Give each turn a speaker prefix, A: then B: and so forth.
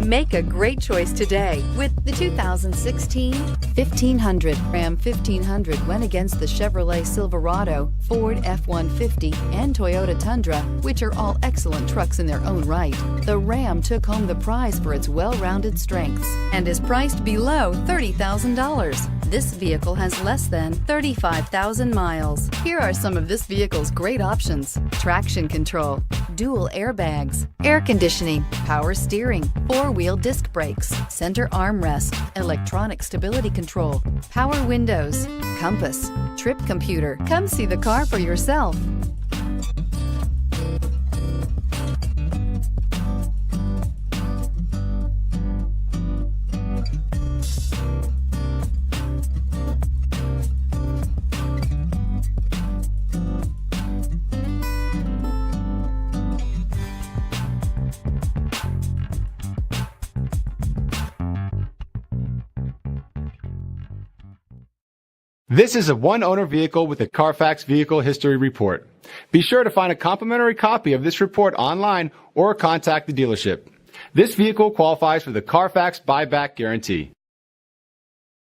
A: Make a great choice today with the 2016 1500. Ram 1500 went against the Chevrolet Silverado, Ford F-150, and Toyota Tundra, which are all excellent trucks in their own right. The Ram took home the prize for its well-rounded strengths and is priced below $30,000. This vehicle has less than 35,000 miles. Here are some of this vehicle's great options: traction control, dual airbags, air conditioning, power steering, four-wheel disc brakes, center armrest, electronic stability control, power windows, compass, trip computer. Come see the car for yourself.
B: This is a one-owner vehicle with a CARFAX Vehicle History Report. Be sure to find a complimentary copy of this report online or contact the dealership. This vehicle qualifies for the CARFAX Buyback Guarantee.